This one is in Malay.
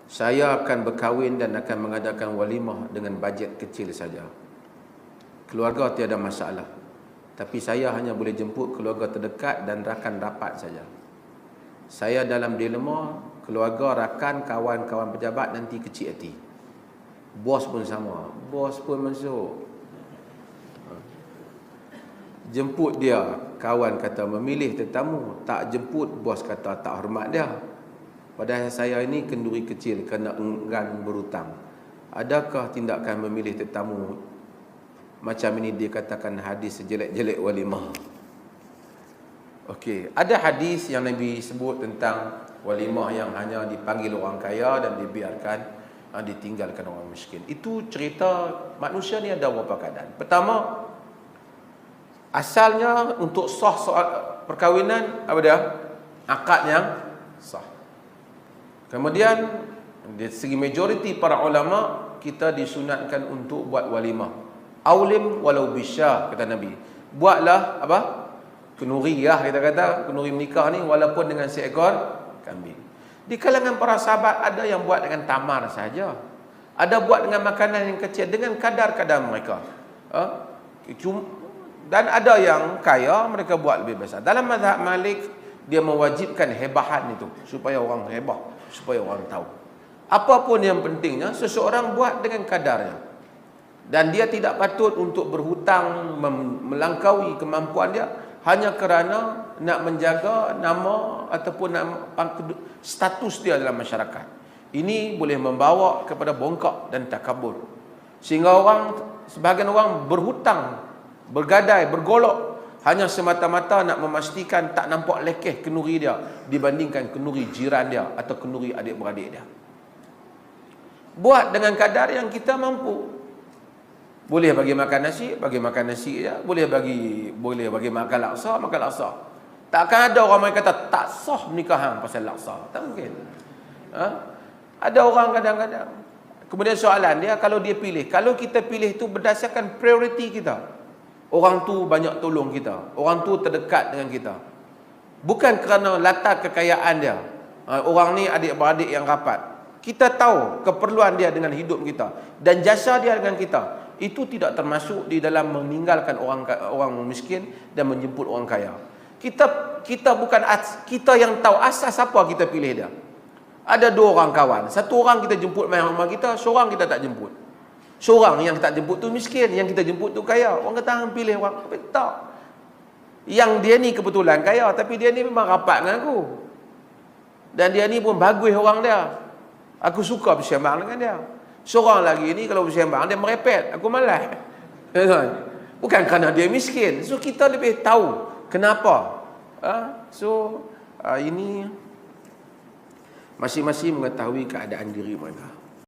Saya akan berkahwin dan akan mengadakan walimah dengan bajet kecil saja. Keluarga tiada masalah. Tapi saya hanya boleh jemput keluarga terdekat dan rakan rapat saja. Saya dalam dilema, keluarga, rakan, kawan-kawan pejabat nanti kecil hati. Bos pun sama. Bos pun masuk. Jemput dia, kawan kata memilih tetamu. Tak jemput, bos kata tak hormat dia. Padahal saya ini kenduri kecil kerana enggan berhutang. Adakah tindakan memilih tetamu macam ini dikatakan hadis sejelek-jelek walimah? Okey, ada hadis yang Nabi sebut tentang walimah yang hanya dipanggil orang kaya dan dibiarkan ditinggalkan orang miskin. Itu cerita manusia ni ada beberapa keadaan. Pertama, asalnya untuk sah soal perkahwinan apa dia? Akad yang sah. Kemudian dari segi majoriti para ulama, kita disunatkan untuk buat walimah. Aulim walau bisyah, kata Nabi. Buatlah apa? Kenuri ya, kita kata kenuri menikah ni walaupun dengan seekor kambing. Di kalangan para sahabat ada yang buat dengan tamar saja. Ada buat dengan makanan yang kecil dengan kadar-kadar mereka. Dan ada yang kaya, mereka buat lebih besar. Dalam mazhab Malik, dia mewajibkan hebahan itu supaya orang hebah, supaya orang tahu. Apapun yang pentingnya, seseorang buat dengan kadarnya. Dan dia tidak patut untuk berhutang melampaui kemampuan dia hanya kerana nak menjaga nama ataupun status dia dalam masyarakat. Ini boleh membawa kepada bongkak dan takabur. Sehingga sebahagian orang berhutang, bergadai, bergolok hanya semata-mata nak memastikan tak nampak lekeh kenuri dia dibandingkan kenuri jiran dia atau kenuri adik-beradik dia. Buat dengan kadar yang kita mampu. Boleh bagi makan nasi ya. Boleh bagi makan laksa, makan laksa. Takkan ada orang yang kata tak sah nikahan pasal laksa. Tak mungkin. Ada orang kadang-kadang. Kemudian soalan dia, kalau dia pilih, kalau kita pilih itu berdasarkan prioriti kita. Orang tu banyak tolong kita. Orang tu terdekat dengan kita. Bukan kerana latar kekayaan dia. Orang ni adik-beradik yang rapat. Kita tahu keperluan dia dengan hidup kita dan jasa dia dengan kita. Itu tidak termasuk di dalam meninggalkan orang miskin dan menjemput orang kaya. Kita bukan kita yang tahu asas apa kita pilih dia. Ada dua orang kawan. Satu orang kita jemput main rumah kita, seorang kita tak jemput. Seorang yang tak jemput tu miskin, yang kita jemput tu kaya. Orang kata hang pilih orang, tapi tak. Yang dia ni kebetulan kaya, tapi dia ni memang rapat dengan aku. Dan dia ni pun bagus orang dia. Aku suka bersembang dengan dia. Seorang lagi ni kalau bersembang dia merepet, aku malas. Bukan kerana dia miskin. So kita lebih tahu kenapa. Ini masing-masing mengetahui keadaan diri mereka.